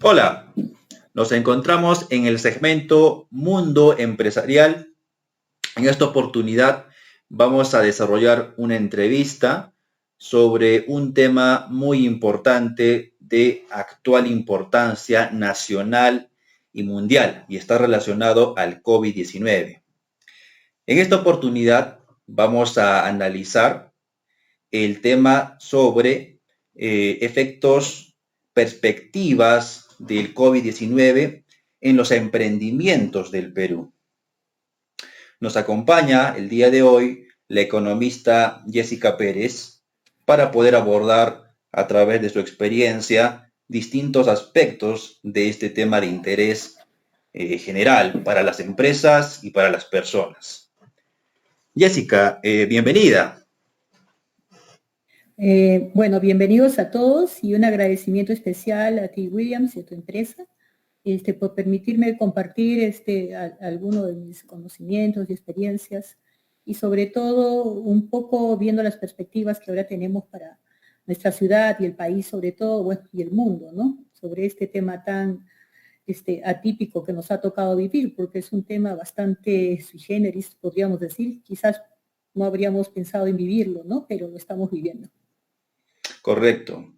Hola, nos encontramos en el segmento Mundo Empresarial. En esta oportunidad vamos a desarrollar una entrevista sobre un tema muy importante de actual importancia nacional y mundial y está relacionado al COVID-19. En esta oportunidad vamos a analizar el tema sobre efectos, perspectivas del COVID-19 en los emprendimientos del Perú. Nos acompaña el día de hoy la economista Jessica Pérez para poder abordar a través de su experiencia distintos aspectos de este tema de interés general para las empresas y para las personas. Jessica, bienvenida. Bueno, bienvenidos a todos y un agradecimiento especial a ti, Williams, y a tu empresa, por permitirme compartir algunos de mis conocimientos y experiencias y sobre todo un poco viendo las perspectivas que ahora tenemos para nuestra ciudad y el país, sobre todo, bueno, y el mundo, ¿no? Sobre este tema tan atípico que nos ha tocado vivir, porque es un tema bastante sui generis, podríamos decir. Quizás no habríamos pensado en vivirlo, ¿no? Pero lo estamos viviendo. Correcto.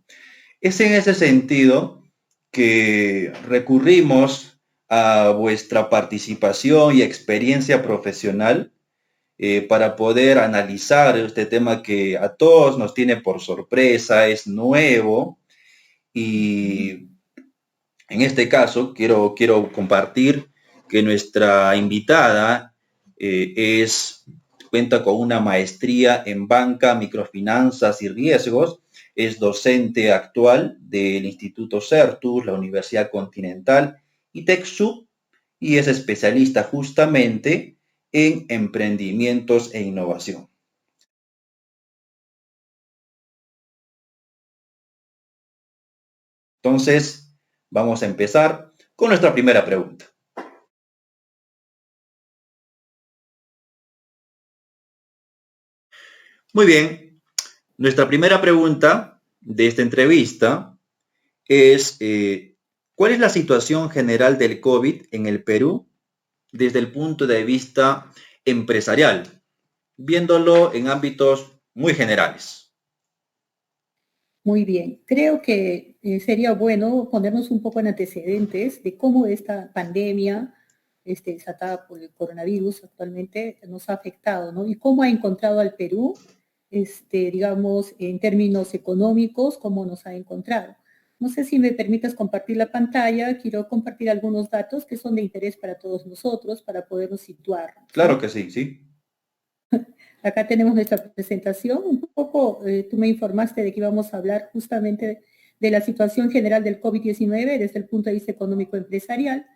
Es en ese sentido que recurrimos a vuestra participación y experiencia profesional para poder analizar este tema que a todos nos tiene por sorpresa, es nuevo y en este caso quiero compartir que nuestra invitada cuenta con una maestría en banca, microfinanzas y riesgos. Es docente actual del Instituto Certus, la Universidad Continental y TechSoup, y es especialista justamente en emprendimientos e innovación. Entonces, vamos a empezar con nuestra primera pregunta. Muy bien, nuestra primera pregunta de esta entrevista es, ¿cuál es la situación general del COVID en el Perú desde el punto de vista empresarial, viéndolo en ámbitos muy generales? Muy bien, creo que sería bueno ponernos un poco en antecedentes de cómo esta pandemia desatada por el coronavirus actualmente nos ha afectado, ¿no? Y cómo ha encontrado al Perú, digamos, en términos económicos, cómo nos ha encontrado. No sé si me permitas compartir la pantalla, quiero compartir algunos datos que son de interés para todos nosotros, para podernos situar. Claro que sí, sí. Acá tenemos nuestra presentación. Un poco, tú me informaste de que íbamos a hablar justamente de la situación general del COVID-19 desde el punto de vista económico-empresarial.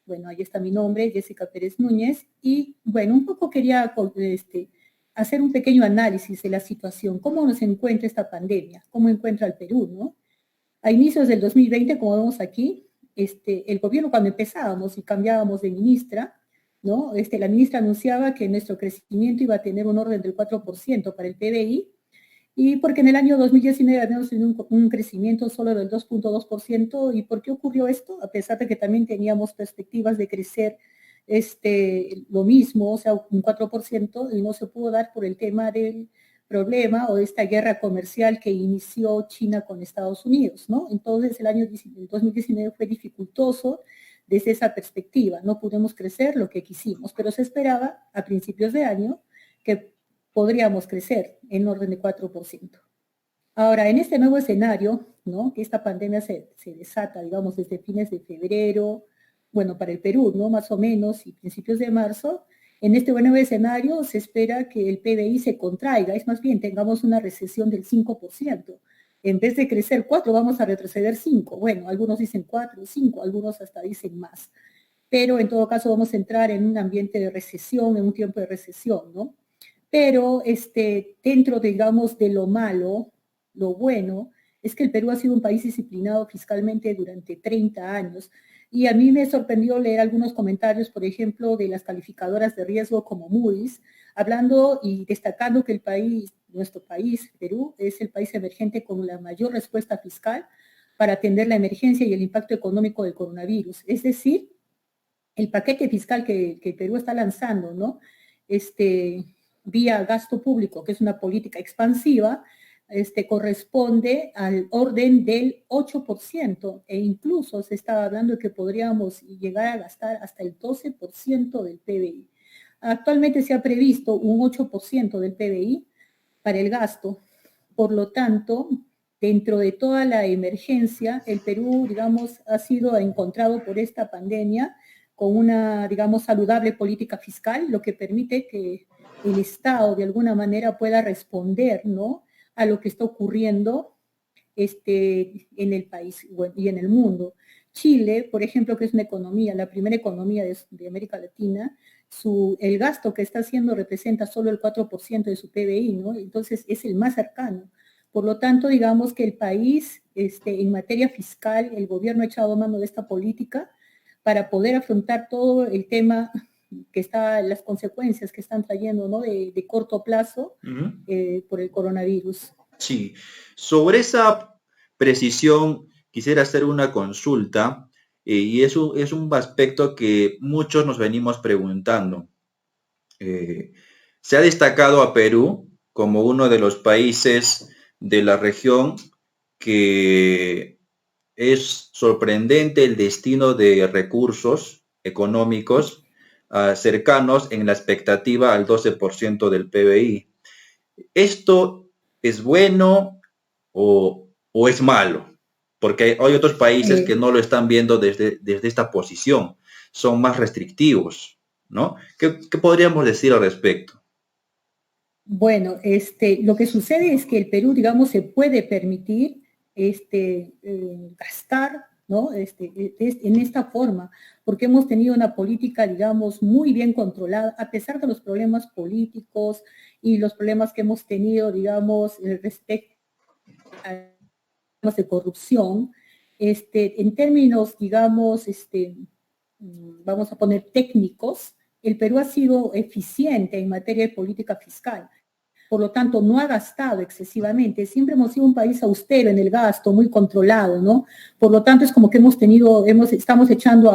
Bueno, ahí está mi nombre, Jessica Pérez Núñez. Y bueno, un poco quería hacer un pequeño análisis de la situación. ¿Cómo nos encuentra esta pandemia? ¿Cómo encuentra el Perú, no? A inicios del 2020, como vemos aquí, el gobierno cuando empezábamos y cambiábamos de ministra, ¿no? La ministra anunciaba que nuestro crecimiento iba a tener un orden del 4% para el PBI, y porque en el año 2019 habíamos tenido un crecimiento solo del 2.2%. ¿Y por qué ocurrió esto? A pesar de que también teníamos perspectivas de crecer lo mismo, o sea, un 4%, y no se pudo dar por el tema del problema o de esta guerra comercial que inició China con Estados Unidos, ¿no? Entonces el año 2019 fue dificultoso desde esa perspectiva. No pudimos crecer lo que quisimos, pero se esperaba a principios de año que podríamos crecer en orden de 4%. Ahora, en este nuevo escenario, ¿no? Que esta pandemia se desata, digamos, desde fines de febrero, bueno, para el Perú, ¿no? Más o menos, y principios de marzo. En este nuevo escenario se espera que el PBI se contraiga, es más bien, tengamos una recesión del 5%. En vez de crecer 4, vamos a retroceder 5. Bueno, algunos dicen 4, 5, algunos hasta dicen más. Pero en todo caso vamos a entrar en un ambiente de recesión, en un tiempo de recesión, ¿no? Pero dentro, digamos, de lo malo, lo bueno, es que el Perú ha sido un país disciplinado fiscalmente durante 30 años. Y a mí me sorprendió leer algunos comentarios, por ejemplo, de las calificadoras de riesgo como Moody's, hablando y destacando que el país, nuestro país, Perú, es el país emergente con la mayor respuesta fiscal, para atender la emergencia y el impacto económico del coronavirus. Es decir, el paquete fiscal que Perú está lanzando, ¿no? Vía gasto público, que es una política expansiva, corresponde al orden del 8%, e incluso se estaba hablando de que podríamos llegar a gastar hasta el 12% del PBI. Actualmente se ha previsto un 8% del PBI para el gasto. Por lo tanto, dentro de toda la emergencia, el Perú, digamos, ha sido encontrado por esta pandemia con una, digamos, saludable política fiscal, lo que permite que el Estado de alguna manera pueda responder, ¿no?, a lo que está ocurriendo en el país y en el mundo. Chile, por ejemplo, que es una economía, la primera economía de América Latina, el gasto que está haciendo representa solo el 4% de su PBI, ¿no? Entonces es el más cercano. Por lo tanto, digamos que el país, en materia fiscal, el gobierno ha echado mano de esta política para poder afrontar todo el tema las consecuencias que están trayendo, ¿no?, de corto plazo por el coronavirus. Sí, sobre esa precisión quisiera hacer una consulta y es un aspecto que muchos nos venimos preguntando. Se ha destacado a Perú como uno de los países de la región que es sorprendente el destino de recursos económicos cercanos en la expectativa al 12% del PBI. ¿Esto es bueno o es malo? Porque hay otros países que no lo están viendo desde esta posición, son más restrictivos, ¿no? ¿Qué podríamos decir al respecto? Bueno, lo que sucede es que el Perú, digamos, se puede permitir gastar, ¿no?, en esta forma, porque hemos tenido una política, digamos, muy bien controlada, a pesar de los problemas políticos y los problemas que hemos tenido, digamos, respecto a temas de corrupción, en términos, digamos, vamos a poner técnicos, el Perú ha sido eficiente en materia de política fiscal. Por lo tanto, no ha gastado excesivamente. Siempre hemos sido un país austero en el gasto, muy controlado, ¿no? Por lo tanto, es como que estamos echando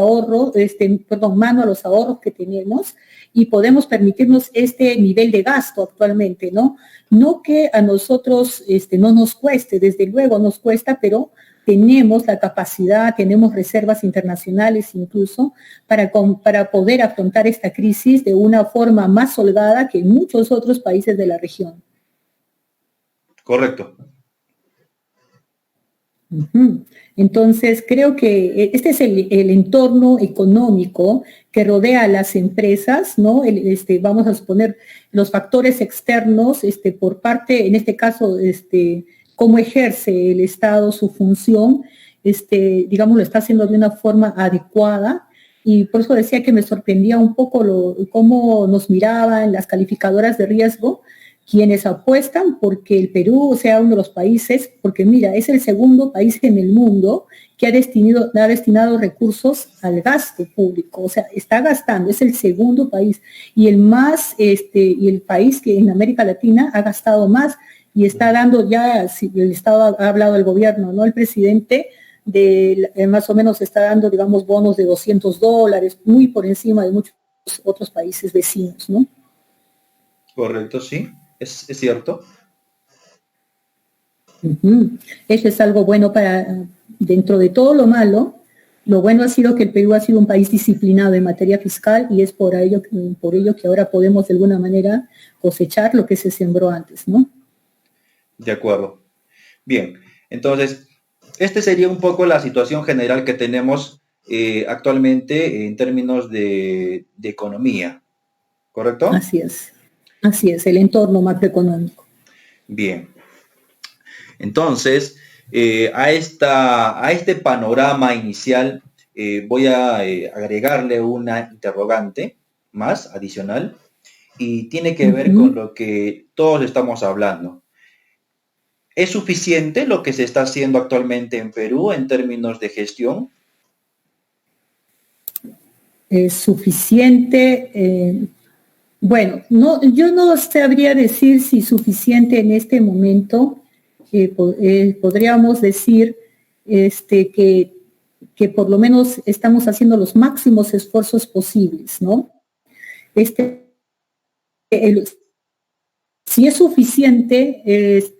mano a los ahorros que tenemos y podemos permitirnos este nivel de gasto actualmente, ¿no? No que a nosotros no nos cueste, desde luego nos cuesta, pero tenemos la capacidad, tenemos reservas internacionales incluso para poder afrontar esta crisis de una forma más holgada que muchos otros países de la región. Correcto. Entonces, creo que este es el entorno económico que rodea a las empresas, ¿no? Vamos a suponer los factores externos por parte, en este caso, cómo ejerce el Estado su función, digamos, lo está haciendo de una forma adecuada, y por eso decía que me sorprendía un poco cómo nos miraban las calificadoras de riesgo, quienes apuestan porque el Perú sea uno de los países, porque mira, es el segundo país en el mundo que ha destinado recursos al gasto público, o sea, está gastando, es el segundo país, y el país que en América Latina ha gastado más, y está dando ya, si el Estado ha hablado del gobierno, ¿no? El presidente más o menos está dando, digamos, bonos de $200, muy por encima de muchos otros países vecinos, ¿no? Correcto, sí, es cierto. Eso es algo bueno dentro de todo lo malo, lo bueno ha sido que el Perú ha sido un país disciplinado en materia fiscal, y es por ello que ahora podemos de alguna manera cosechar lo que se sembró antes, ¿no? De acuerdo. Bien, entonces, sería un poco la situación general que tenemos actualmente en términos de economía, ¿correcto? Así es, el entorno macroeconómico. Bien. Entonces, a este panorama inicial voy a agregarle una interrogante más adicional, y tiene que ver con lo que todos estamos hablando. ¿Es suficiente lo que se está haciendo actualmente en Perú en términos de gestión? ¿Es suficiente? Bueno, yo no sabría decir si suficiente en este momento. Podríamos decir que por lo menos estamos haciendo los máximos esfuerzos posibles, ¿no? Si es suficiente,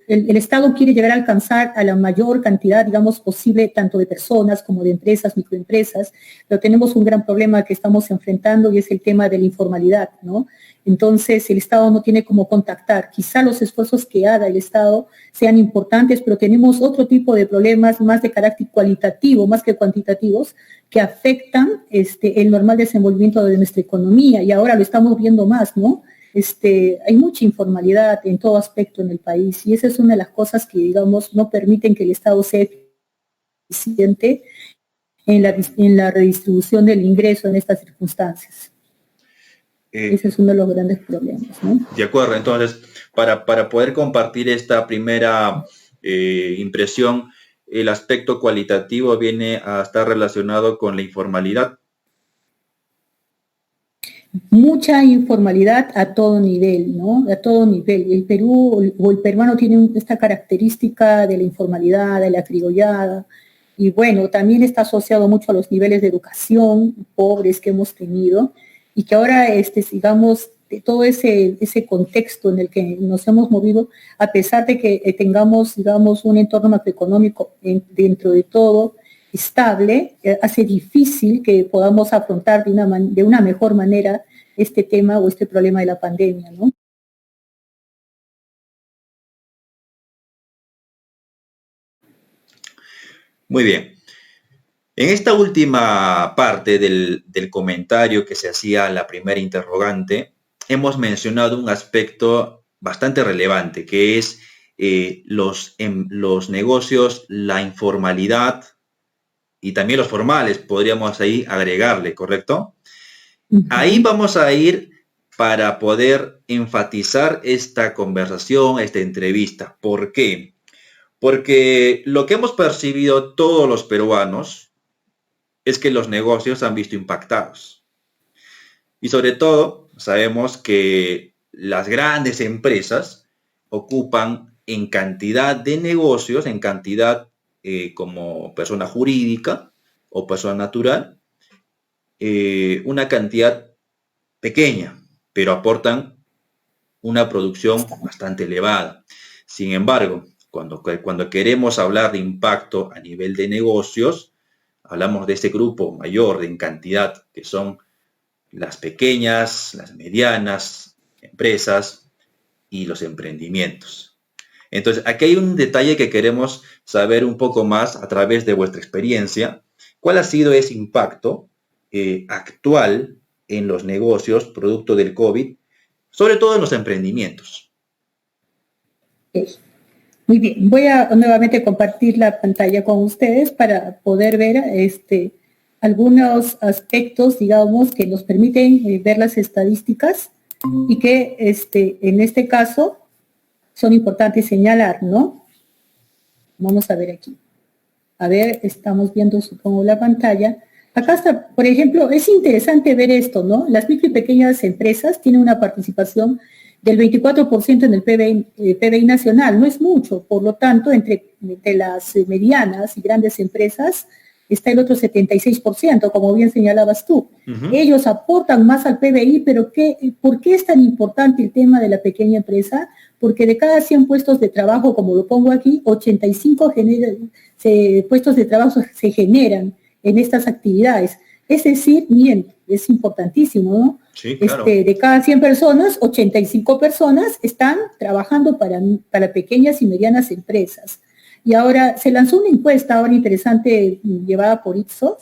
el Estado quiere llegar a alcanzar a la mayor cantidad, digamos, posible, tanto de personas como de empresas, microempresas, pero tenemos un gran problema que estamos enfrentando y es el tema de la informalidad, ¿no? Entonces, el Estado no tiene cómo contactar. Quizá los esfuerzos que haga el Estado sean importantes, pero tenemos otro tipo de problemas más de carácter cualitativo, más que cuantitativos, que afectan el normal desenvolvimiento de nuestra economía, y ahora lo estamos viendo más, ¿no? Hay mucha informalidad en todo aspecto en el país, y esa es una de las cosas que, digamos, no permiten que el Estado sea eficiente en la redistribución del ingreso en estas circunstancias. Ese es uno de los grandes problemas, ¿no? De acuerdo, entonces, para poder compartir esta primera impresión, el aspecto cualitativo viene a estar relacionado con la informalidad. Mucha informalidad a todo nivel, ¿no? A todo nivel. El Perú o el peruano tiene esta característica de la informalidad, de la crigollada, y bueno, también está asociado mucho a los niveles de educación pobres que hemos tenido, y que ahora, digamos, de todo ese contexto en el que nos hemos movido, a pesar de que tengamos, digamos, un entorno macroeconómico dentro de todo estable, hace difícil que podamos afrontar de una mejor manera este tema o este problema de la pandemia, ¿no? Muy bien. En esta última parte del comentario que se hacía la primera interrogante, hemos mencionado un aspecto bastante relevante, que es los negocios, la informalidad y también los formales, podríamos ahí agregarle, ¿correcto? Ahí vamos a ir para poder enfatizar esta conversación, esta entrevista. ¿Por qué? Porque lo que hemos percibido todos los peruanos es que los negocios han visto impactados. Y sobre todo, sabemos que las grandes empresas ocupan en cantidad de negocios, en cantidad como persona jurídica o persona natural, una cantidad pequeña, pero aportan una producción bastante elevada. Sin embargo, cuando queremos hablar de impacto a nivel de negocios, hablamos de ese grupo mayor en cantidad, que son las pequeñas, las medianas empresas y los emprendimientos. Entonces, aquí hay un detalle que queremos saber un poco más a través de vuestra experiencia. ¿Cuál ha sido ese impacto actual en los negocios producto del COVID, sobre todo en los emprendimientos? Muy bien, voy a nuevamente compartir la pantalla con ustedes para poder ver algunos aspectos, digamos, que nos permiten ver las estadísticas y que en este caso son importantes señalar, ¿no? Vamos a ver aquí. A ver, estamos viendo, supongo, la pantalla. Acá está, por ejemplo, es interesante ver esto, ¿no? Las micro y pequeñas empresas tienen una participación del 24% en el PBI nacional, no es mucho, por lo tanto, entre las medianas y grandes empresas está el otro 76%, como bien señalabas tú. Ellos aportan más al PBI, pero ¿por qué es tan importante el tema de la pequeña empresa? Porque de cada 100 puestos de trabajo, como lo pongo aquí, 85 puestos de trabajo se generan en estas actividades. Es decir, bien, es importantísimo, ¿no? Sí, claro. De cada 100 personas, 85 personas están trabajando para pequeñas y medianas empresas. Y ahora se lanzó una encuesta ahora interesante llevada por Ipsos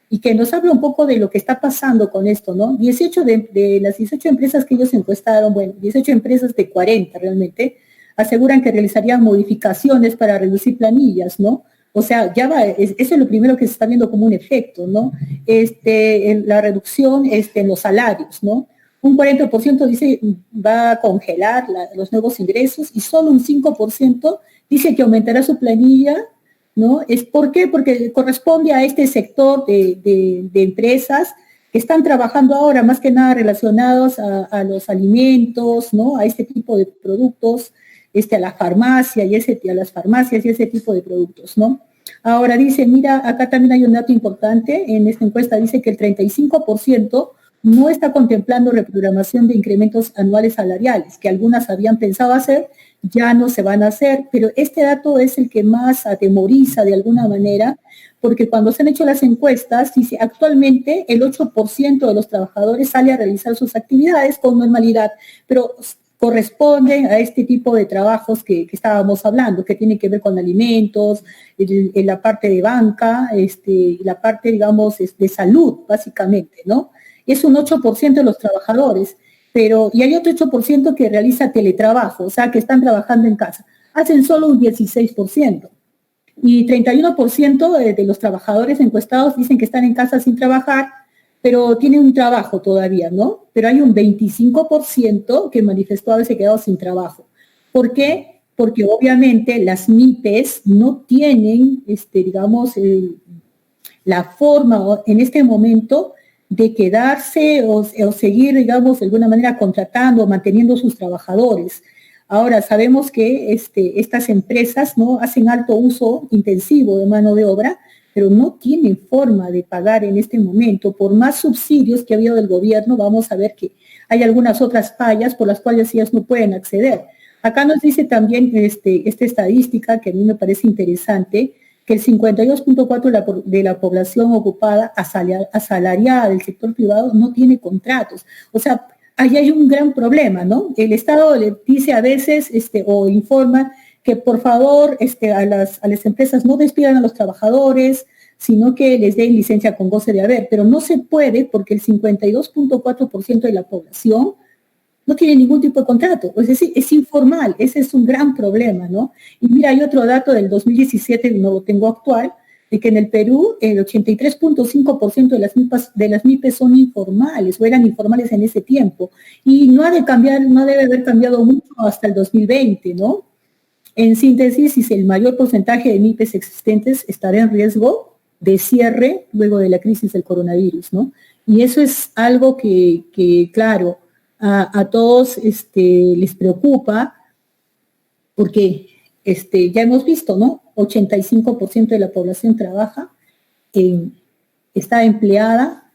y que nos habla un poco de lo que está pasando con esto, ¿no? 18 de las 18 empresas que ellos encuestaron, bueno, 18 empresas de 40 realmente, aseguran que realizarían modificaciones para reducir planillas, ¿no? O sea, ya va, eso es lo primero que se está viendo como un efecto, ¿no? En la reducción en los salarios, ¿no? Un 40% dice va a congelar los nuevos ingresos y solo un 5% dice que aumentará su planilla, ¿no? ¿Por qué? Porque corresponde a este sector de empresas que están trabajando ahora más que nada relacionados a los alimentos, ¿no? A este tipo de productos, a la farmacia a las farmacias y ese tipo de productos, ¿no? Ahora dice, mira, acá también hay un dato importante, en esta encuesta dice que el 35% no está contemplando reprogramación de incrementos anuales salariales, que algunas habían pensado hacer, ya no se van a hacer, pero este dato es el que más atemoriza de alguna manera, porque cuando se han hecho las encuestas, dice, actualmente el 8% de los trabajadores sale a realizar sus actividades con normalidad, pero corresponden a este tipo de trabajos que estábamos hablando, que tienen que ver con alimentos, en la parte de banca, la parte, digamos, de salud, básicamente, ¿no? Es un 8% de los trabajadores, pero, y hay otro 8% que realiza teletrabajo, o sea, que están trabajando en casa. Hacen solo un 16%. Y 31% de los trabajadores encuestados dicen que están en casa sin trabajar, pero tienen un trabajo todavía, ¿no? Pero hay un 25% que manifestó haberse quedado sin trabajo. ¿Por qué? Porque obviamente las MIPES no tienen, digamos, la forma en este momento de quedarse o seguir, digamos, de alguna manera contratando o manteniendo sus trabajadores. Ahora, sabemos que estas empresas no hacen alto uso intensivo de mano de obra, pero no tienen forma de pagar en este momento. Por más subsidios que ha habido del gobierno, vamos a ver que hay algunas otras fallas por las cuales ellas no pueden acceder. Acá nos dice también esta estadística que a mí me parece interesante, que el 52.4% de la población ocupada asalariada del sector privado no tiene contratos. O sea, ahí hay un gran problema, ¿no? El Estado le dice a veces o informa que por favor a las empresas no despidan a los trabajadores, sino que les den licencia con goce de haber, pero no se puede porque el 52.4% de la población no tiene ningún tipo de contrato, es decir, es informal, ese es un gran problema, ¿no? Y mira, hay otro dato del 2017, no lo tengo actual, de que en el Perú el 83.5% de las MIPES son informales o eran informales en ese tiempo, y no debe haber cambiado mucho hasta el 2020, ¿no? En síntesis, el mayor porcentaje de MIPES existentes estará en riesgo de cierre luego de la crisis del coronavirus, ¿no? Y eso es algo que claro, a todos les preocupa, porque ya hemos visto, ¿no? 85% de la población trabaja, está empleada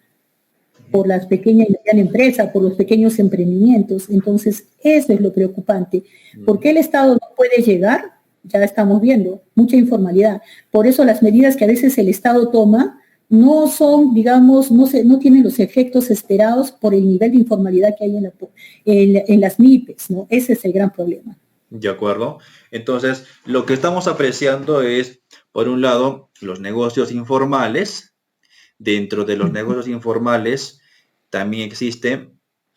por las pequeñas y medianas empresas, por los pequeños emprendimientos. Entonces, eso es lo preocupante. ¿Por qué el Estado no puede llegar? Ya estamos viendo, mucha informalidad. Por eso las medidas que a veces el Estado toma no son, digamos, no tienen los efectos esperados por el nivel de informalidad que hay en las MIPES, ¿no? Ese es el gran problema. De acuerdo. Entonces, lo que estamos apreciando es, por un lado, los negocios informales. Dentro de los negocios informales también existe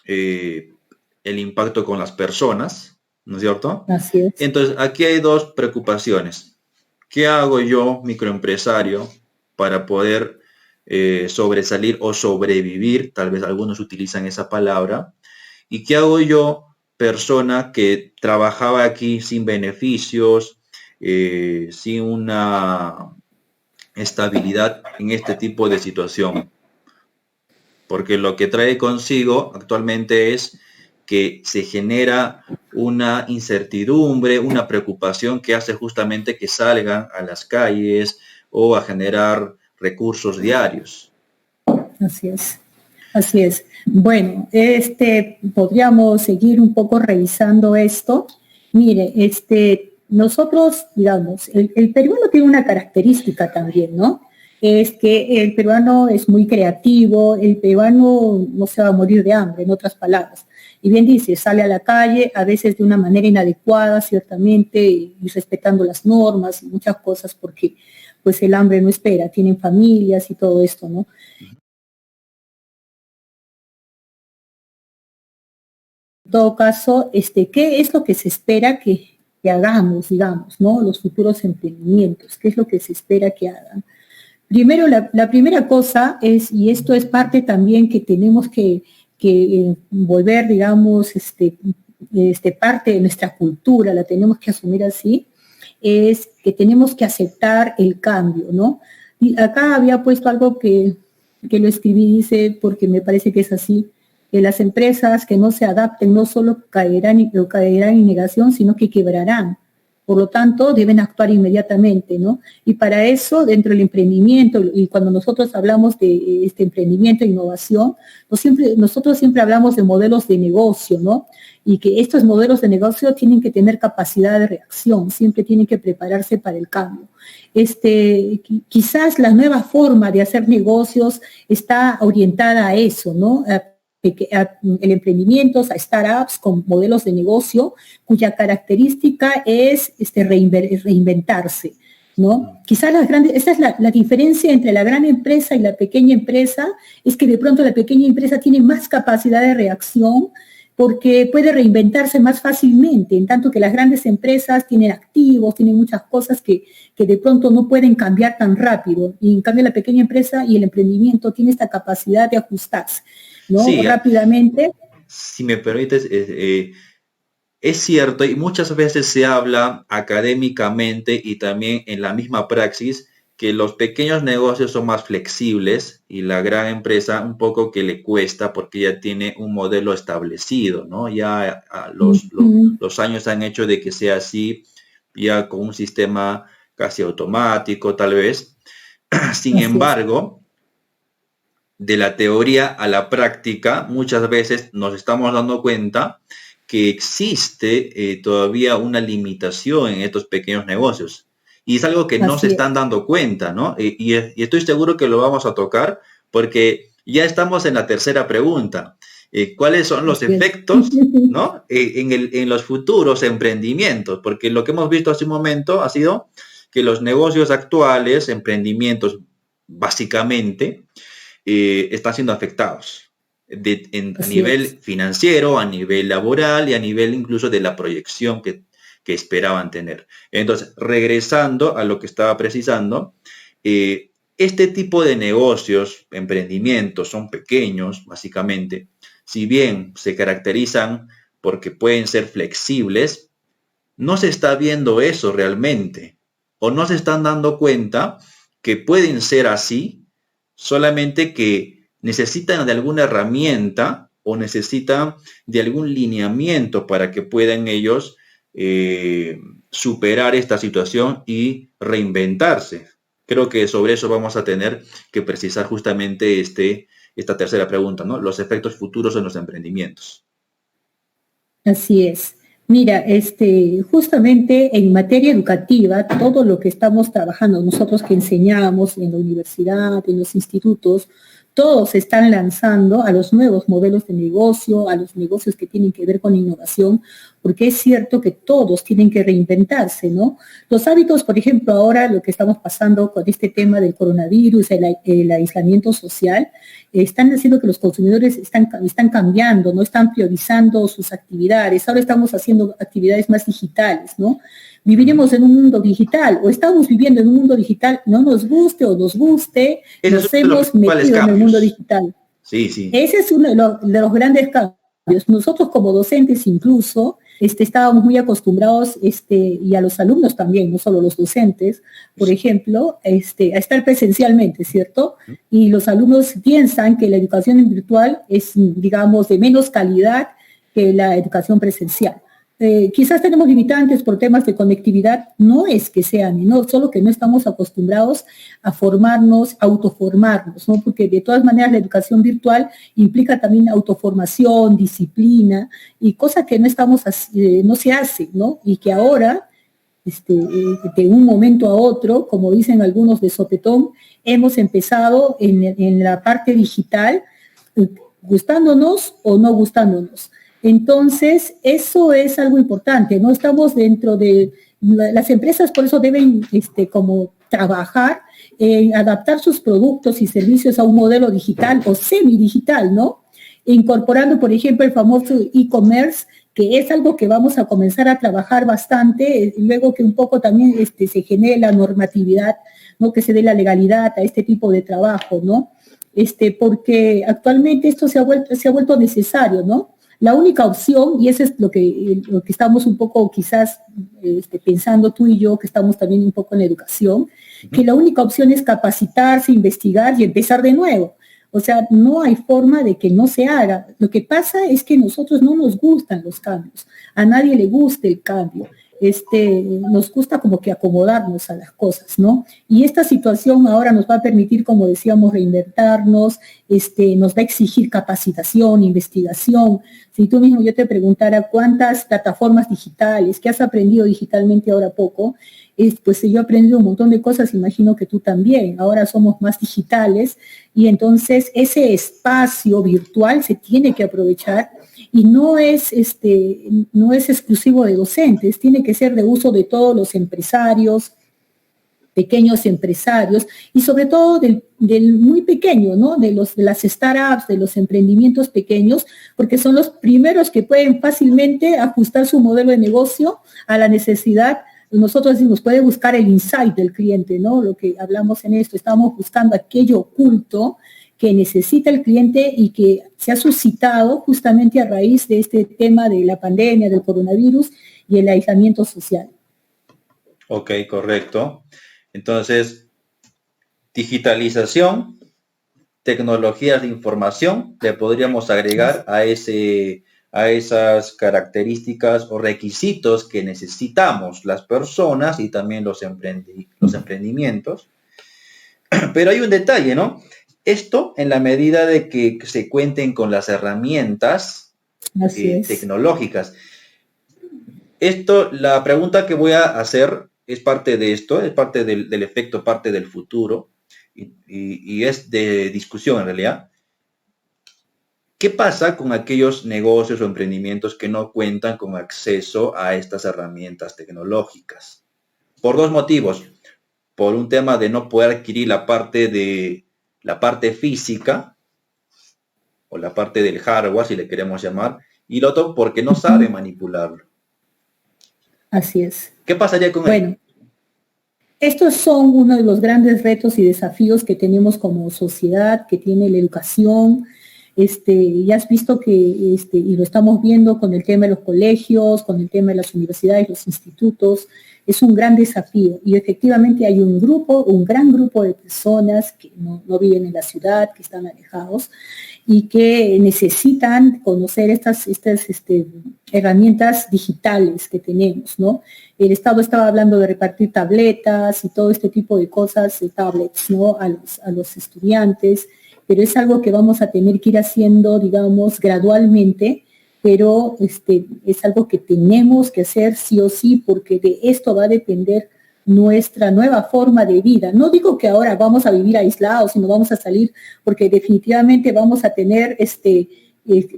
el impacto con las personas, ¿no es cierto? Así es. Entonces, aquí hay dos preocupaciones. ¿Qué hago yo, microempresario, para poder sobresalir o sobrevivir? Tal vez algunos utilizan esa palabra. ¿Y qué hago yo, persona que trabajaba aquí sin beneficios, sin una estabilidad en este tipo de situación? Porque lo que trae consigo actualmente es que se genera una incertidumbre, una preocupación que hace justamente que salgan a las calles o a generar recursos diarios. Así es, así es. Bueno, podríamos seguir un poco revisando esto. Mire, nosotros, digamos, el peruano tiene una característica también, ¿no? Es que el peruano es muy creativo, el peruano no se va a morir de hambre, en otras palabras. Y bien dice, sale a la calle, a veces de una manera inadecuada, ciertamente, y respetando las normas y muchas cosas, porque pues el hambre no espera, tienen familias y todo esto, ¿no? En todo caso, ¿qué es lo que se espera que hagamos, digamos, ¿no? Los futuros emprendimientos, ¿qué es lo que se espera que hagan? Primero, la primera cosa es, y esto es parte también que tenemos que volver, digamos, parte de nuestra cultura, la tenemos que asumir así, es que tenemos que aceptar el cambio, ¿no? Y acá había puesto algo que lo escribí, dice, porque me parece que es así, que las empresas que no se adapten no solo caerán en negación, sino que quebrarán. Por lo tanto, deben actuar inmediatamente, ¿no? Y para eso, dentro del emprendimiento, y cuando nosotros hablamos de este emprendimiento e innovación, nosotros siempre hablamos de modelos de negocio, ¿no? Y que estos modelos de negocio tienen que tener capacidad de reacción, siempre tienen que prepararse para el cambio. Quizás la nueva forma de hacer negocios está orientada a eso, ¿no? El emprendimiento, a startups con modelos de negocio cuya característica es reinventarse, ¿no? Quizás esa es la diferencia entre la gran empresa y la pequeña empresa, es que de pronto la pequeña empresa tiene más capacidad de reacción porque puede reinventarse más fácilmente, en tanto que las grandes empresas tienen activos, tienen muchas cosas que de pronto no pueden cambiar tan rápido, y en cambio la pequeña empresa y el emprendimiento tiene esta capacidad de ajustarse, ¿no? Sí, rápidamente. Si me permites, es cierto, y muchas veces se habla académicamente y también en la misma praxis que los pequeños negocios son más flexibles y la gran empresa un poco que le cuesta porque ya tiene un modelo establecido, ¿no? Ya los años han hecho de que sea así, ya con un sistema casi automático tal vez. Sin embargo, de la teoría a la práctica, muchas veces nos estamos dando cuenta que existe todavía una limitación en estos pequeños negocios. Y es algo que no se están dando cuenta, ¿no? Y estoy seguro que lo vamos a tocar porque ya estamos en la tercera pregunta. ¿Cuáles son los efectos, ¿no? En los futuros emprendimientos? Porque lo que hemos visto hace un momento ha sido que los negocios actuales, emprendimientos, básicamente, están siendo afectados a nivel financiero, a nivel laboral y a nivel incluso de la proyección que esperaban tener. Entonces, regresando a lo que estaba precisando, este tipo de negocios, emprendimientos, son pequeños, básicamente, si bien se caracterizan porque pueden ser flexibles, no se está viendo eso realmente, o no se están dando cuenta que pueden ser así, solamente que necesitan de alguna herramienta o necesitan de algún lineamiento para que puedan ellos superar esta situación y reinventarse. Creo que sobre eso vamos a tener que precisar justamente esta tercera pregunta, ¿no? Los efectos futuros en los emprendimientos. Así es. Mira, justamente en materia educativa, todo lo que estamos trabajando, nosotros que enseñamos en la universidad, en los institutos, todos se están lanzando a los nuevos modelos de negocio, a los negocios que tienen que ver con innovación, porque es cierto que todos tienen que reinventarse, ¿no? Los hábitos, por ejemplo, ahora lo que estamos pasando con este tema del coronavirus, el aislamiento social, están haciendo que los consumidores están cambiando, ¿no? Están priorizando sus actividades. Ahora estamos haciendo actividades más digitales, ¿no? Viviremos en un mundo digital o estamos viviendo en un mundo digital, no nos guste o nos guste, nos hemos metido en el mundo digital. Sí, sí. Ese es uno de los grandes cambios. Nosotros como docentes incluso estábamos muy acostumbrados, y a los alumnos también, no solo los docentes, por ejemplo, a estar presencialmente, ¿cierto? Y los alumnos piensan que la educación virtual es, digamos, de menos calidad que la educación presencial. Quizás tenemos limitantes por temas de conectividad, no es que sean, no, solo que no estamos acostumbrados a formarnos, a autoformarnos, ¿no? Porque de todas maneras la educación virtual implica también autoformación, disciplina, y cosas que no se hace, ¿no? Y que ahora, de un momento a otro, como dicen algunos de sopetón, hemos empezado en la parte digital, gustándonos o no gustándonos. Entonces, eso es algo importante, ¿no? Estamos dentro de, las empresas por eso deben como trabajar en adaptar sus productos y servicios a un modelo digital o semidigital, ¿no? Incorporando, por ejemplo, el famoso e-commerce, que es algo que vamos a comenzar a trabajar bastante, luego que un poco también se genere la normatividad, ¿no? Que se dé la legalidad a este tipo de trabajo, ¿no? Porque actualmente esto se ha vuelto necesario, ¿no? La única opción, y eso es lo que estamos un poco quizás pensando tú y yo, que estamos también un poco en la educación, que la única opción es capacitarse, investigar y empezar de nuevo. O sea, no hay forma de que no se haga. Lo que pasa es que a nosotros no nos gustan los cambios. A nadie le gusta el cambio. nos gusta como que acomodarnos a las cosas, ¿no? Y esta situación ahora nos va a permitir, como decíamos, reinventarnos, nos va a exigir capacitación, investigación. Si tú mismo yo te preguntara cuántas plataformas digitales, qué has aprendido digitalmente ahora poco, pues yo he aprendido un montón de cosas, imagino que tú también. Ahora somos más digitales y entonces ese espacio virtual se tiene que aprovechar y no es exclusivo de docentes, tiene que ser de uso de todos los empresarios, pequeños empresarios y sobre todo del muy pequeño, ¿no? De las startups, de los emprendimientos pequeños, porque son los primeros que pueden fácilmente ajustar su modelo de negocio a la necesidad. Nosotros decimos, puede buscar el insight del cliente, ¿no? Lo que hablamos en esto, estamos buscando aquello oculto que necesita el cliente y que se ha suscitado justamente a raíz de este tema de la pandemia, del coronavirus y el aislamiento social. Ok, correcto. Entonces, digitalización, tecnologías de información, le podríamos agregar a esas características o requisitos que necesitamos las personas y también los emprendimientos. Pero hay un detalle, ¿no? Esto en la medida de que se cuenten con las herramientas tecnológicas. La pregunta que voy a hacer es parte de esto, es parte del efecto, parte del futuro, y es de discusión en realidad. ¿Qué pasa con aquellos negocios o emprendimientos que no cuentan con acceso a estas herramientas tecnológicas? Por dos motivos. Por un tema de no poder adquirir la parte física o la parte del hardware, si le queremos llamar, y lo otro porque no sabe manipularlo. Así es. ¿Qué pasaría con él? Estos son uno de los grandes retos y desafíos que tenemos como sociedad, que tiene la educación. Ya has visto que, y lo estamos viendo con el tema de los colegios, con el tema de las universidades, los institutos, es un gran desafío. Y efectivamente hay un gran grupo de personas que no viven en la ciudad, que están alejados, y que necesitan conocer estas herramientas digitales que tenemos, ¿no? El Estado estaba hablando de repartir tabletas y todo este tipo de cosas, tablets, ¿no? A los estudiantes, pero es algo que vamos a tener que ir haciendo, digamos, gradualmente, pero es algo que tenemos que hacer sí o sí, porque de esto va a depender nuestra nueva forma de vida. No digo que ahora vamos a vivir aislados y no vamos a salir, porque definitivamente vamos a tener,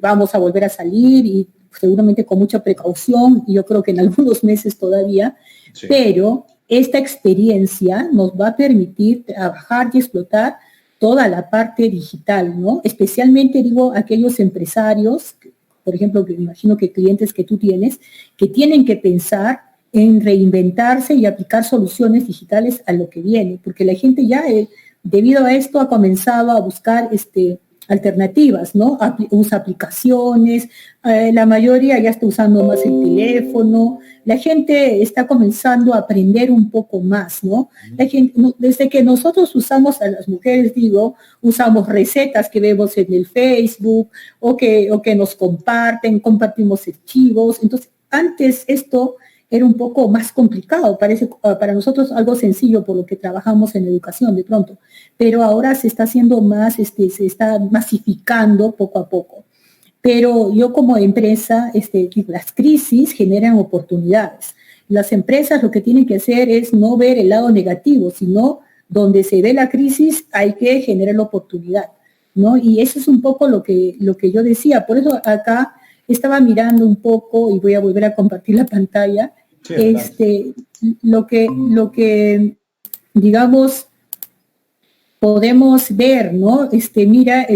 vamos a volver a salir y seguramente con mucha precaución, y yo creo que en algunos meses todavía, sí. Pero esta experiencia nos va a permitir trabajar y explotar toda la parte digital, ¿no? Especialmente, digo, aquellos empresarios, por ejemplo, que me imagino que clientes que tú tienes, que tienen que pensar en reinventarse y aplicar soluciones digitales a lo que viene, porque la gente ya, debido a esto, ha comenzado a buscar alternativas, ¿no? Usa aplicaciones, la mayoría ya está usando más el teléfono, la gente está comenzando a aprender un poco más, ¿no? La gente, desde que nosotros usamos, a las mujeres digo, usamos recetas que vemos en el Facebook o que nos compartimos archivos. Entonces, antes esto era un poco más complicado, parece para nosotros algo sencillo por lo que trabajamos en educación de pronto, pero ahora se está haciendo más, se está masificando poco a poco. Pero yo como empresa, las crisis generan oportunidades. Las empresas lo que tienen que hacer es no ver el lado negativo, sino donde se ve la crisis hay que generar la oportunidad, ¿no? Y eso es un poco lo que yo decía. Por eso acá estaba mirando un poco, y voy a volver a compartir la pantalla, sí, lo que digamos podemos ver, ¿no? Mira,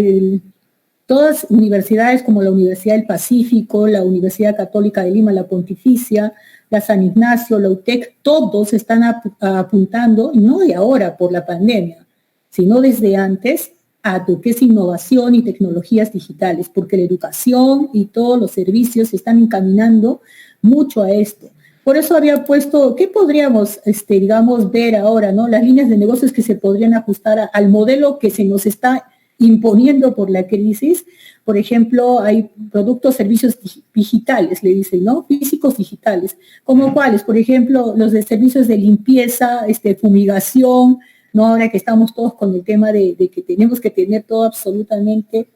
todas universidades como la Universidad del Pacífico, la Universidad Católica de Lima, la Pontificia, la San Ignacio, la UTEC, todos están apuntando, no de ahora por la pandemia, sino desde antes, a lo que es innovación y tecnologías digitales, porque la educación y todos los servicios se están encaminando mucho a esto. Por eso había puesto, ¿qué podríamos, digamos, ver ahora, ¿no? Las líneas de negocios que se podrían ajustar al modelo que se nos está imponiendo por la crisis. Por ejemplo, hay productos, servicios digitales, le dicen, ¿no? Físicos digitales. ¿Como cuáles? Por ejemplo, los de servicios de limpieza, fumigación, ¿no? Ahora que estamos todos con el tema de que tenemos que tener todo absolutamente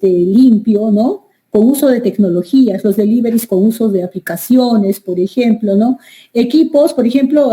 limpio, ¿no? Con uso de tecnologías, los deliveries con uso de aplicaciones, por ejemplo, ¿no? Equipos, por ejemplo,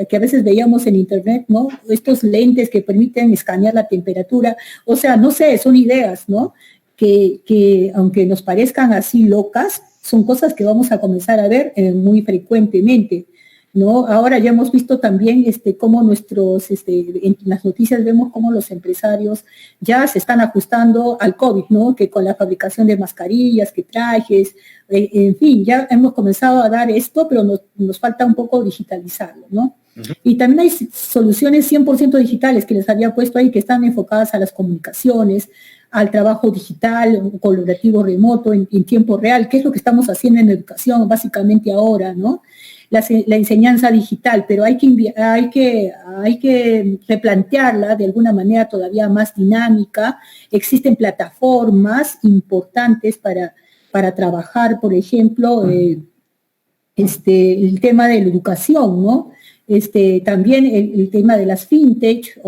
que a veces veíamos en internet, ¿no? Estos lentes que permiten escanear la temperatura, o sea, no sé, son ideas, ¿no? Que aunque nos parezcan así locas, son cosas que vamos a comenzar a ver muy frecuentemente, ¿no? Ahora ya hemos visto también cómo en las noticias vemos cómo los empresarios ya se están ajustando al COVID, ¿no? Que con la fabricación de mascarillas, que trajes, en fin, ya hemos comenzado a dar esto, pero nos falta un poco digitalizarlo, ¿no? Uh-huh. Y también hay soluciones 100% digitales que les había puesto ahí, que están enfocadas a las comunicaciones, al trabajo digital, colaborativo remoto, en tiempo real, que es lo que estamos haciendo en educación básicamente ahora, ¿no? La enseñanza digital, pero hay que replantearla de alguna manera todavía más dinámica. Existen plataformas importantes para trabajar, por ejemplo, el tema de la educación, ¿no? También el tema de las fintech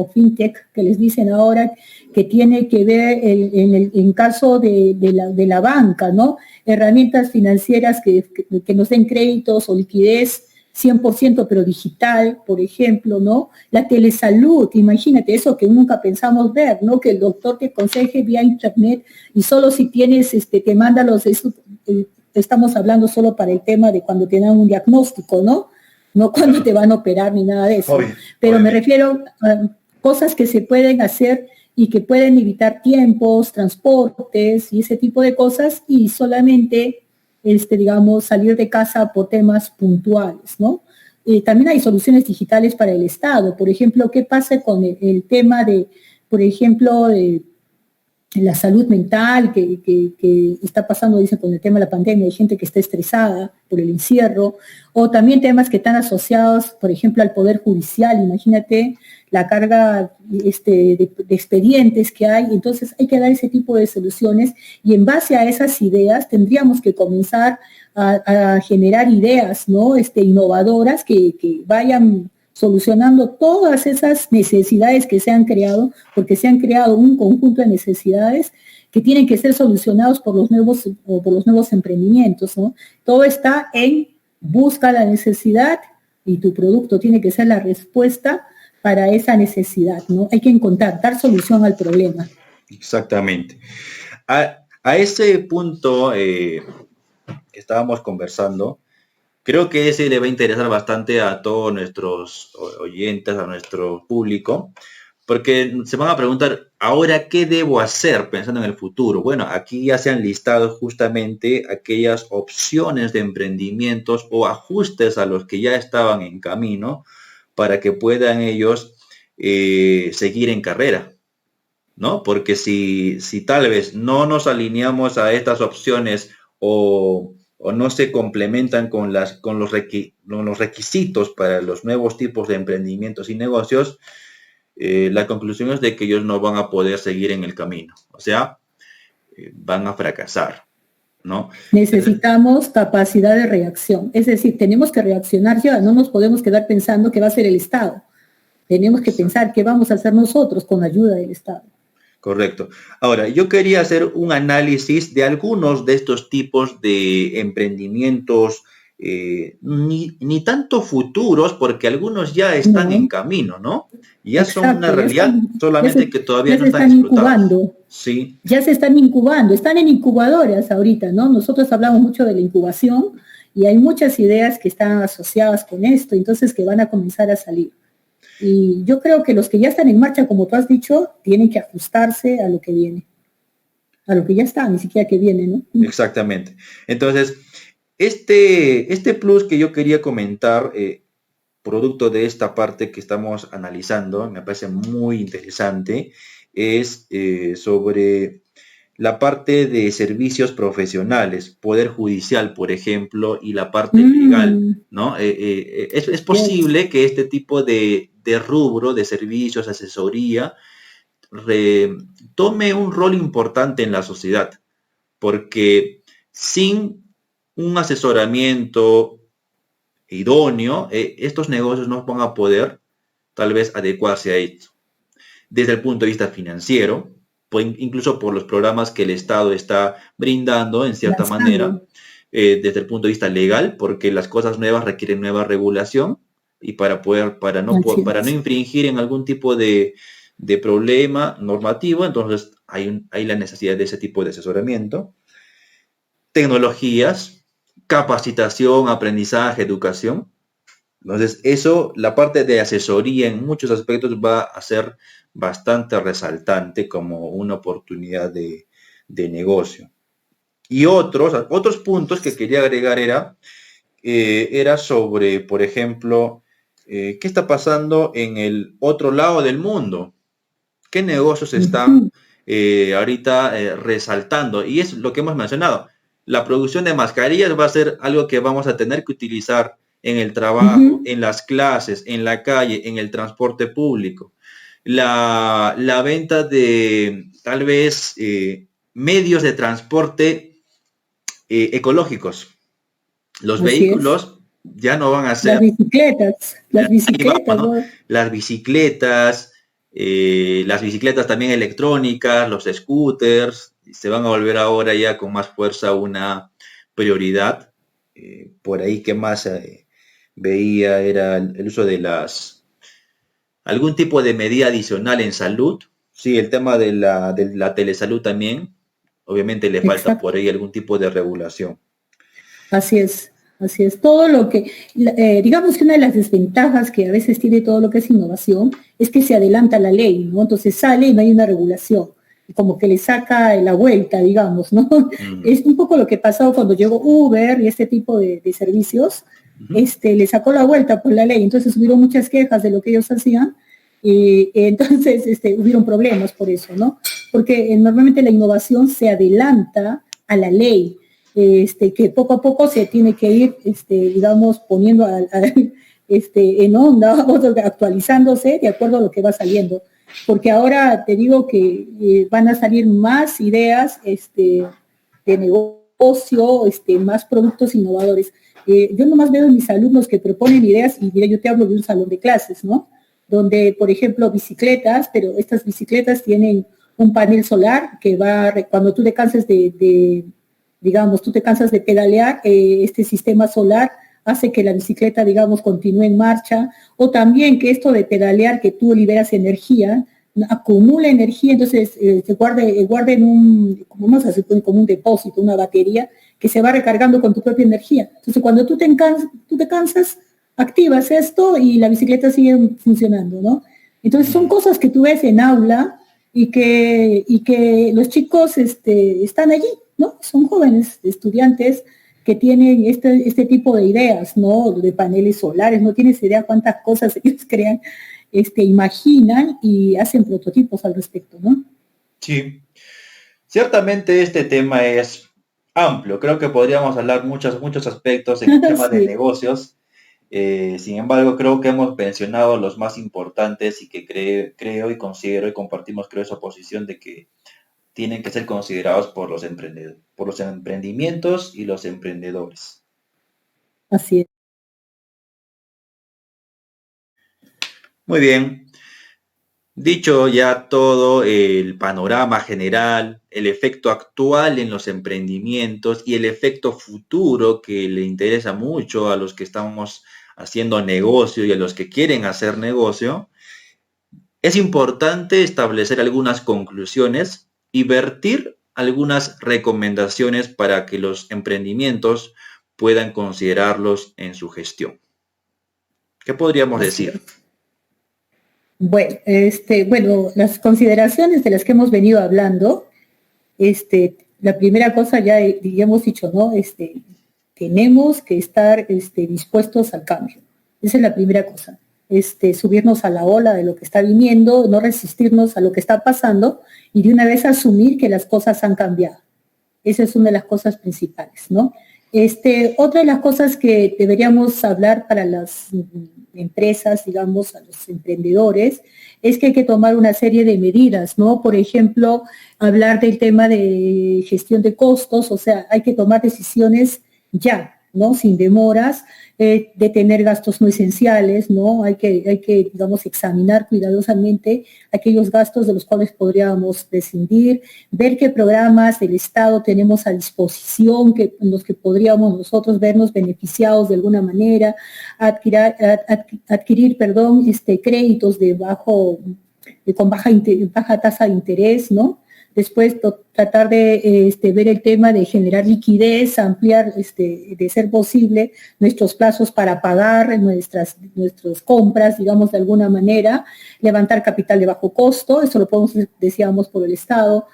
que les dicen ahora, que tiene que ver en caso de la banca, ¿no? Herramientas financieras que nos den créditos o liquidez 100% pero digital, por ejemplo, ¿no? La telesalud, imagínate eso que nunca pensamos ver, ¿no? Que el doctor te aconseje vía internet y solo si tienes, te manda estamos hablando solo para el tema de cuando te dan un diagnóstico, ¿no? No cuando te van a operar ni nada de eso. Pero me refiero a cosas que se pueden hacer y que pueden evitar tiempos, transportes y ese tipo de cosas y solamente, digamos, salir de casa por temas puntuales, ¿no? También hay soluciones digitales para el Estado. Por ejemplo, ¿qué pasa con el tema de, por ejemplo, de la salud mental que está pasando, dicen, con el tema de la pandemia? Hay gente que está estresada por el encierro, o también temas que están asociados, por ejemplo, al Poder Judicial. Imagínate la carga de expedientes que hay. Entonces hay que dar ese tipo de soluciones y en base a esas ideas tendríamos que comenzar a generar ideas, ¿no? Innovadoras que vayan solucionando todas esas necesidades que se han creado, porque se han creado un conjunto de necesidades que tienen que ser solucionados por los nuevos emprendimientos, ¿no? Todo está en busca la necesidad y tu producto tiene que ser la respuesta para esa necesidad, ¿no? Hay que encontrar, dar solución al problema. Exactamente. A ese punto que estábamos conversando, creo que ese le va a interesar bastante a todos nuestros oyentes, a nuestro público, porque se van a preguntar, ¿ahora qué debo hacer pensando en el futuro? Bueno, aquí ya se han listado justamente aquellas opciones de emprendimientos o ajustes a los que ya estaban en camino para que puedan ellos seguir en carrera, ¿no? Porque si tal vez no nos alineamos a estas opciones o no se complementan con los requisitos para los nuevos tipos de emprendimientos y negocios, la conclusión es de que ellos no van a poder seguir en el camino. O sea, van a fracasar, ¿no? Necesitamos capacidad de reacción. Es decir, tenemos que reaccionar ya. No nos podemos quedar pensando que va a ser el Estado. Tenemos que pensar qué vamos a hacer nosotros con ayuda del Estado. Correcto. Ahora, yo quería hacer un análisis de algunos de estos tipos de emprendimientos, ni tanto futuros, porque algunos ya están en camino, ¿no? Ya exacto, son una realidad, solamente que todavía no están incubando. Sí. Ya se están incubando, están en incubadoras ahorita, ¿no? Nosotros hablamos mucho de la incubación y hay muchas ideas que están asociadas con esto, entonces que van a comenzar a salir. Y yo creo que los que ya están en marcha, como tú has dicho, tienen que ajustarse a lo que viene, a lo que ya está, ni siquiera que viene, ¿no? Exactamente. Entonces, este plus que yo quería comentar, producto de esta parte que estamos analizando, me parece muy interesante, es sobre la parte de servicios profesionales, Poder Judicial, por ejemplo, y la parte legal, ¿no? Es posible que este tipo de rubro, de servicios, asesoría, tome un rol importante en la sociedad, porque sin un asesoramiento idóneo, estos negocios no van a poder tal vez adecuarse a esto. Desde el punto de vista financiero, pues, incluso por los programas que el Estado está brindando en cierta manera, desde el punto de vista legal, porque las cosas nuevas requieren nueva regulación y para no infringir en algún tipo de problema normativo, entonces hay la necesidad de ese tipo de asesoramiento. Tecnologías, capacitación, aprendizaje, educación. Entonces, eso, la parte de asesoría en muchos aspectos va a ser bastante resaltante como una oportunidad de negocio. Y otros puntos que quería agregar era sobre, por ejemplo, ¿qué está pasando en el otro lado del mundo? ¿Qué negocios están ahorita resaltando? Y es lo que hemos mencionado. La producción de mascarillas va a ser algo que vamos a tener que utilizar en el trabajo, en las clases, en la calle, en el transporte público. La venta de tal vez medios de transporte ecológicos. Los vehículos ya no van a ser... Las bicicletas, ¿no? Las bicicletas también electrónicas, los scooters, se van a volver ahora ya con más fuerza una prioridad. Por ahí, ¿qué más veía? Era el uso de algún tipo de medida adicional en salud. Sí, el tema de la telesalud también. Obviamente le falta por ahí algún tipo de regulación. Así es. Así es, todo lo que, digamos que una de las desventajas que a veces tiene todo lo que es innovación es que se adelanta la ley, ¿no? Entonces sale y no hay una regulación, como que le saca la vuelta, digamos, ¿no? Es un poco lo que pasó cuando llegó Uber y este tipo de servicios, le sacó la vuelta por la ley, entonces hubieron muchas quejas de lo que ellos hacían, y entonces hubieron problemas por eso, ¿no? Porque normalmente la innovación se adelanta a la ley, que poco a poco se tiene que ir, digamos, poniendo en onda, actualizándose de acuerdo a lo que va saliendo. Porque ahora te digo que van a salir más ideas de negocio, más productos innovadores. Yo nomás veo en mis alumnos que proponen ideas, y mira, yo te hablo de un salón de clases, ¿no? Donde, por ejemplo, bicicletas, pero estas bicicletas tienen un panel solar que va, cuando tú te canses digamos, tú te cansas de pedalear, este sistema solar hace que la bicicleta, digamos, continúe en marcha, o también que esto de pedalear, que tú liberas energía, acumula energía, entonces se guarda en como un depósito, una batería, que se va recargando con tu propia energía. Entonces, cuando tú te cansas, activas esto y la bicicleta sigue funcionando, ¿no? Entonces, son cosas que tú ves en aula y que los chicos están allí, ¿no? Son jóvenes estudiantes que tienen este tipo de ideas, ¿no? De paneles solares, no tienes idea cuántas cosas ellos crean, imaginan y hacen prototipos al respecto, ¿no? Sí, ciertamente este tema es amplio, creo que podríamos hablar muchos aspectos en el tema de negocios. Sin embargo, creo que hemos mencionado los más importantes y que creo y considero y compartimos, creo, esa posición de que tienen que ser considerados por los emprendimientos y los emprendedores. Así es. Muy bien. Dicho ya todo el panorama general, el efecto actual en los emprendimientos y el efecto futuro que le interesa mucho a los que estamos haciendo negocio y a los que quieren hacer negocio, es importante establecer algunas conclusiones y vertir algunas recomendaciones para que los emprendimientos puedan considerarlos en su gestión. ¿Qué podríamos decir? Bueno, las consideraciones de las que hemos venido hablando, la primera cosa ya hemos dicho, ¿no? Tenemos que estar dispuestos al cambio. Esa es la primera cosa. Subirnos a la ola de lo que está viniendo, no resistirnos a lo que está pasando y de una vez asumir que las cosas han cambiado. Esa es una de las cosas principales, ¿no? Otra de las cosas que deberíamos hablar para empresas, digamos, a los emprendedores, es que hay que tomar una serie de medidas, ¿no? Por ejemplo, hablar del tema de gestión de costos, o sea, hay que tomar decisiones ya, ¿no? Sin demoras, detener gastos no esenciales, ¿no? Hay que, digamos, examinar cuidadosamente aquellos gastos de los cuales podríamos prescindir, ver qué programas del Estado tenemos a disposición, en los que podríamos nosotros vernos beneficiados de alguna manera, adquirir créditos con baja tasa de interés, ¿no? Después tratar de ver el tema de generar liquidez, ampliar, de ser posible, nuestros plazos para pagar nuestras compras, digamos, de alguna manera, levantar capital de bajo costo, eso lo podemos, decíamos, por el Estado,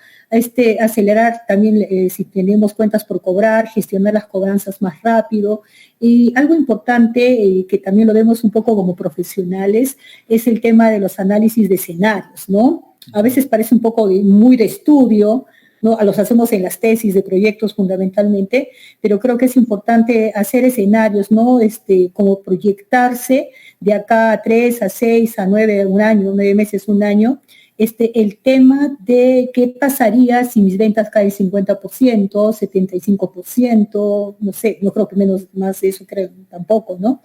acelerar también, si tenemos cuentas por cobrar, gestionar las cobranzas más rápido. Y algo importante, que también lo vemos un poco como profesionales, es el tema de los análisis de escenarios, ¿no? A veces parece un poco muy de estudio, ¿no? Los hacemos en las tesis de proyectos fundamentalmente, pero creo que es importante hacer escenarios, ¿no? Como proyectarse de acá a 3, a 6, a 9, un año, 9 meses, un año, el tema de qué pasaría si mis ventas caen 50%, 75%, no sé, no creo que más de eso, creo, tampoco, ¿no?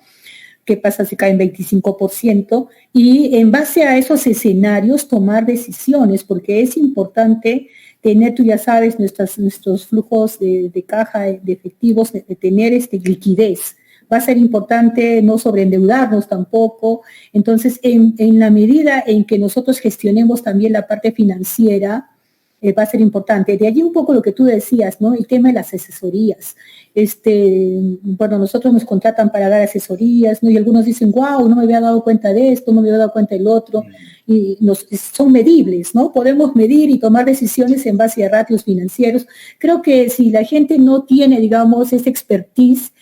¿Qué pasa si caen 25%? Y en base a esos escenarios tomar decisiones, porque es importante tener, tú ya sabes, nuestros flujos de caja, de efectivos, de tener liquidez. Va a ser importante no sobreendeudarnos tampoco. Entonces, en la medida en que nosotros gestionemos también la parte financiera, va a ser importante. De allí un poco lo que tú decías, ¿no? El tema de las asesorías. Bueno, nosotros nos contratan para dar asesorías, ¿no? Y algunos dicen, wow, no me había dado cuenta de esto, no me había dado cuenta del otro. Y son medibles, ¿no? Podemos medir y tomar decisiones en base a ratios financieros. Creo que si la gente no tiene, digamos, esa expertise,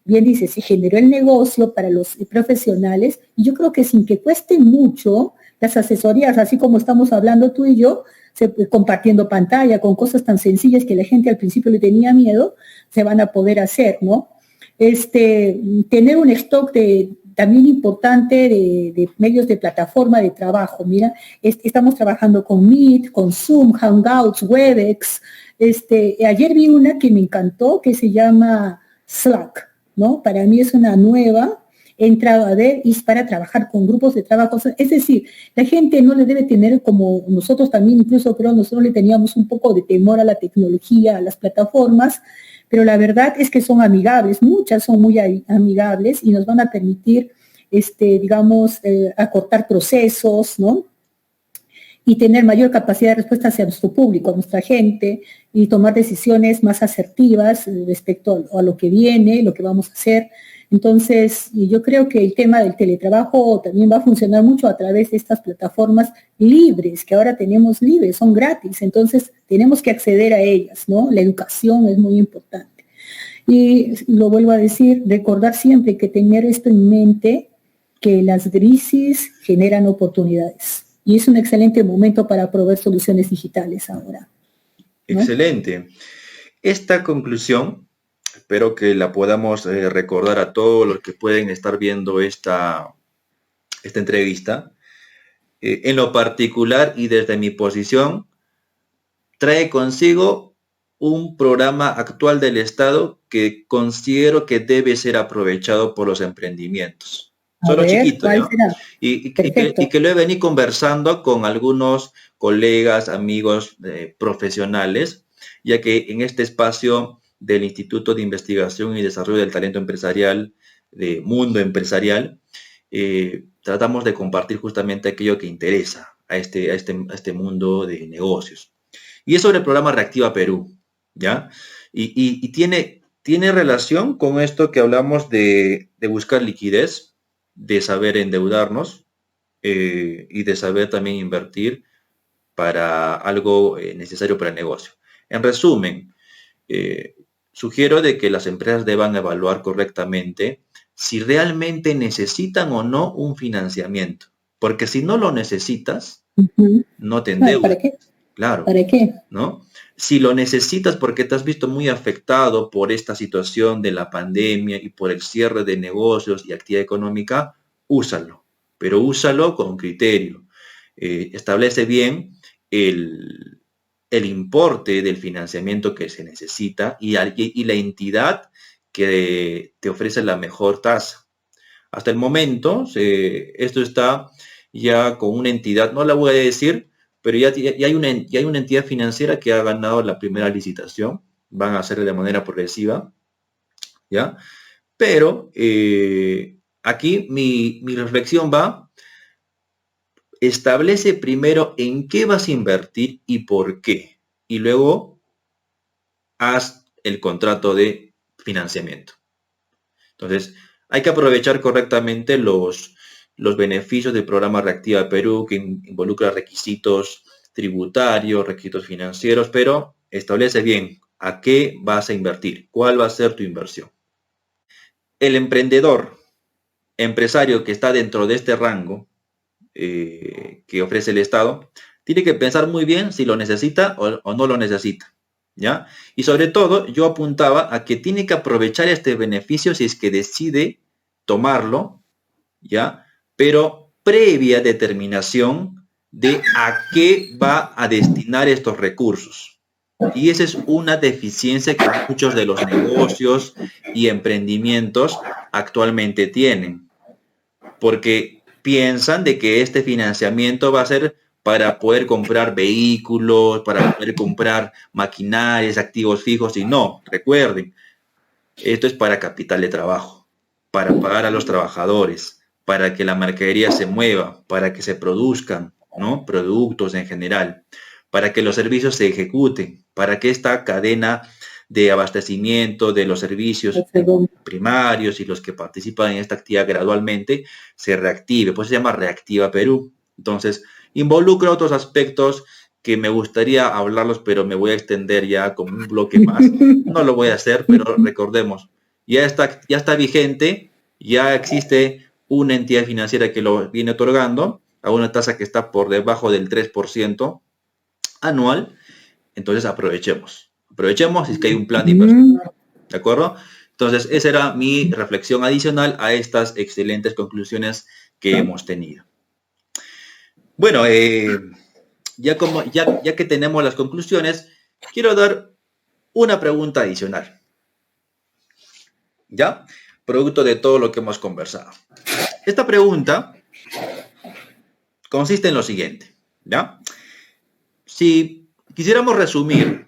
bien dice, se generó el negocio para los profesionales, y yo creo que sin que cueste mucho, las asesorías, así como estamos hablando tú y yo, compartiendo pantalla con cosas tan sencillas que la gente al principio le tenía miedo, se van a poder hacer, ¿no? Tener un stock también importante de medios de plataforma de trabajo. Mira, estamos trabajando con Meet, con Zoom, Hangouts, Webex. Ayer vi una que me encantó que se llama Slack, ¿no? Para mí es una nueva. He entrado a ver y es para trabajar con grupos de trabajo. Es decir, la gente no le debe tener, como nosotros también, incluso creo nosotros le teníamos un poco de temor a la tecnología, a las plataformas, pero la verdad es que son amigables, muchas son muy amigables y nos van a permitir, digamos, acortar procesos, ¿no? Y tener mayor capacidad de respuesta hacia nuestro público, a nuestra gente, y tomar decisiones más asertivas respecto a lo que viene, lo que vamos a hacer. Entonces, yo creo que el tema del teletrabajo también va a funcionar mucho a través de estas plataformas libres, que ahora tenemos libres, son gratis, entonces tenemos que acceder a ellas, ¿no? La educación es muy importante. Y lo vuelvo a decir, recordar siempre que tener esto en mente, que las crisis generan oportunidades. Y es un excelente momento para proveer soluciones digitales ahora, ¿no? Excelente. Esta conclusión, espero que la podamos recordar a todos los que pueden estar viendo esta entrevista. En lo particular y desde mi posición, trae consigo un programa actual del Estado que considero que debe ser aprovechado por los emprendimientos. Solo chiquito, ¿no? Y que lo he venido conversando con algunos colegas, amigos profesionales, ya que en este espacio del Instituto de Investigación y Desarrollo del Talento Empresarial, de Mundo Empresarial, tratamos de compartir justamente aquello que interesa a este mundo de negocios. Y es sobre el programa Reactiva Perú, ¿ya? Y tiene relación con esto que hablamos de buscar liquidez, de saber endeudarnos y de saber también invertir para algo necesario para el negocio. En resumen, sugiero de que las empresas deban evaluar correctamente si realmente necesitan o no un financiamiento, porque si no lo necesitas, no te endeudas. ¿Para qué? Claro. ¿Para qué? ¿No? Si lo necesitas porque te has visto muy afectado por esta situación de la pandemia y por el cierre de negocios y actividad económica, úsalo, pero úsalo con criterio. Establece bien el importe del financiamiento que se necesita y la entidad que te ofrece la mejor tasa. Hasta el momento, esto está ya con una entidad, no la voy a decir, pero ya hay una entidad financiera que ha ganado la primera licitación. Van a hacerlo de manera progresiva, ¿ya? Pero aquí mi reflexión va, establece primero en qué vas a invertir y por qué. Y luego haz el contrato de financiamiento. Entonces, hay que aprovechar correctamente los beneficios del programa Reactiva Perú, que involucra requisitos tributarios, requisitos financieros, pero establece bien a qué vas a invertir, cuál va a ser tu inversión. El empresario que está dentro de este rango que ofrece el Estado, tiene que pensar muy bien si lo necesita o no lo necesita, ¿ya? Y sobre todo, yo apuntaba a que tiene que aprovechar este beneficio si es que decide tomarlo, ¿ya? Pero previa determinación de a qué va a destinar estos recursos. Y esa es una deficiencia que muchos de los negocios y emprendimientos actualmente tienen, porque piensan de que este financiamiento va a ser para poder comprar vehículos, para poder comprar maquinarias, activos fijos, y no, recuerden, esto es para capital de trabajo, para pagar a los trabajadores, para que la mercadería se mueva, para que se produzcan, ¿no?, productos en general, para que los servicios se ejecuten, para que esta cadena de abastecimiento de los servicios primarios y los que participan en esta actividad gradualmente se reactive. Pues se llama Reactiva Perú. Entonces, involucra otros aspectos que me gustaría hablarlos, pero me voy a extender ya con un bloque más. No lo voy a hacer, pero recordemos, ya está vigente, ya existe una entidad financiera que lo viene otorgando a una tasa que está por debajo del 3% anual. Entonces aprovechemos si es que hay un plan de inversión, ¿de acuerdo? Entonces esa era mi reflexión adicional a estas excelentes conclusiones que hemos tenido. Bueno, ya que tenemos las conclusiones, quiero dar una pregunta adicional, ¿ya? Producto de todo lo que hemos conversado. Esta pregunta consiste en lo siguiente, ¿ya? Si quisiéramos resumir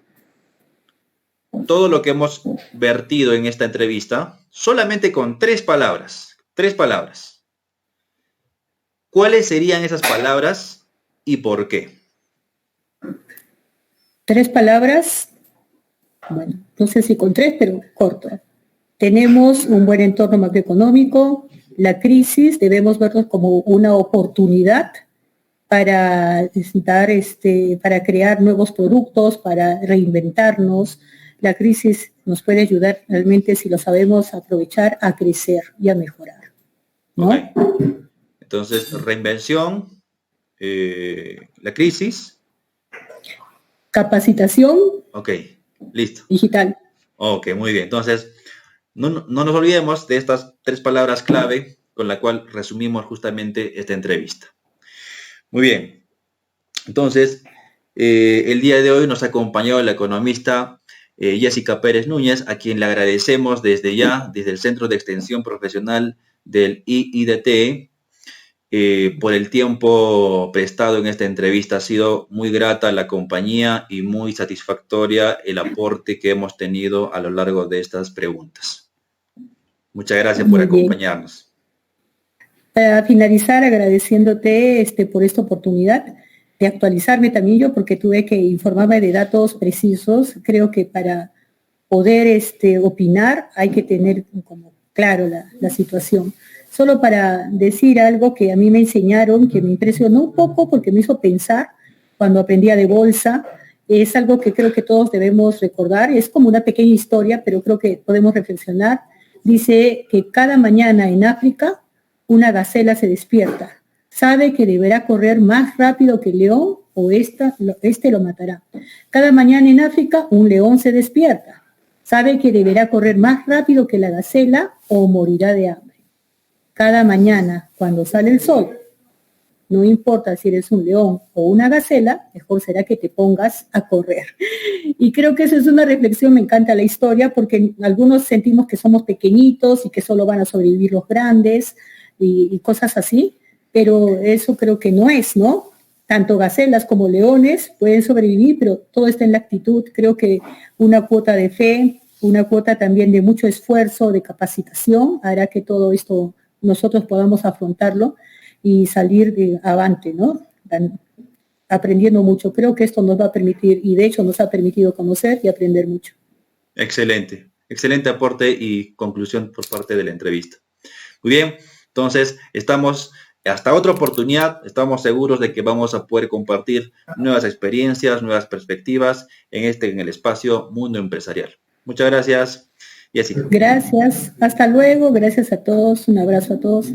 todo lo que hemos vertido en esta entrevista solamente con tres palabras, ¿cuáles serían esas palabras y por qué? Tres palabras, bueno, no sé si con tres, pero corto. Tenemos un buen entorno macroeconómico, la crisis debemos verlo como una oportunidad para para crear nuevos productos, para reinventarnos. La crisis nos puede ayudar realmente, si lo sabemos aprovechar, a crecer y a mejorar, ¿no? Okay. Entonces, reinvención, la crisis. Capacitación. Ok, listo. Digital. Ok, muy bien. Entonces, no nos olvidemos de estas tres palabras clave con la cual resumimos justamente esta entrevista. Muy bien. Entonces, el día de hoy nos ha acompañado la economista Jessica Pérez Núñez, a quien le agradecemos desde el Centro de Extensión Profesional del IIDT, por el tiempo prestado en esta entrevista. Ha sido muy grata la compañía y muy satisfactoria el aporte que hemos tenido a lo largo de estas preguntas. Muchas gracias por acompañarnos. Para finalizar, agradeciéndote por esta oportunidad de actualizarme también yo, porque tuve que informarme de datos precisos. Creo que para poder opinar hay que tener como claro la situación. Solo para decir algo que a mí me enseñaron, que me impresionó un poco porque me hizo pensar cuando aprendía de bolsa, es algo que creo que todos debemos recordar, es como una pequeña historia, pero creo que podemos reflexionar. Dice que cada mañana en África una gacela se despierta, sabe que deberá correr más rápido que el león o este lo matará. Cada mañana en África un león se despierta, sabe que deberá correr más rápido que la gacela o morirá de hambre. cada mañana cuando sale el sol, no importa si eres un león o una gacela, mejor será que te pongas a correr. Y creo que esa es una reflexión, me encanta la historia, porque algunos sentimos que somos pequeñitos y que solo van a sobrevivir los grandes y cosas así, pero eso creo que no es, ¿no? Tanto gacelas como leones pueden sobrevivir, pero todo está en la actitud. Creo que una cuota de fe, una cuota también de mucho esfuerzo, de capacitación, hará que todo esto nosotros podamos afrontarlo y salir de avante, ¿no? Aprendiendo mucho. Creo que esto nos va a permitir, y de hecho nos ha permitido conocer y aprender mucho. Excelente, excelente aporte y conclusión por parte de la entrevista. Muy bien, entonces estamos hasta otra oportunidad, estamos seguros de que vamos a poder compartir nuevas experiencias, nuevas perspectivas en el espacio Mundo Empresarial. Muchas gracias, Jessica. Gracias, hasta luego, gracias a todos, un abrazo a todos.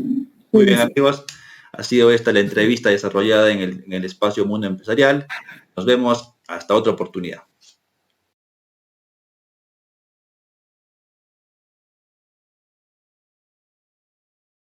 Muy bien, amigos, ha sido esta la entrevista desarrollada en el espacio Mundo Empresarial. Nos vemos hasta otra oportunidad.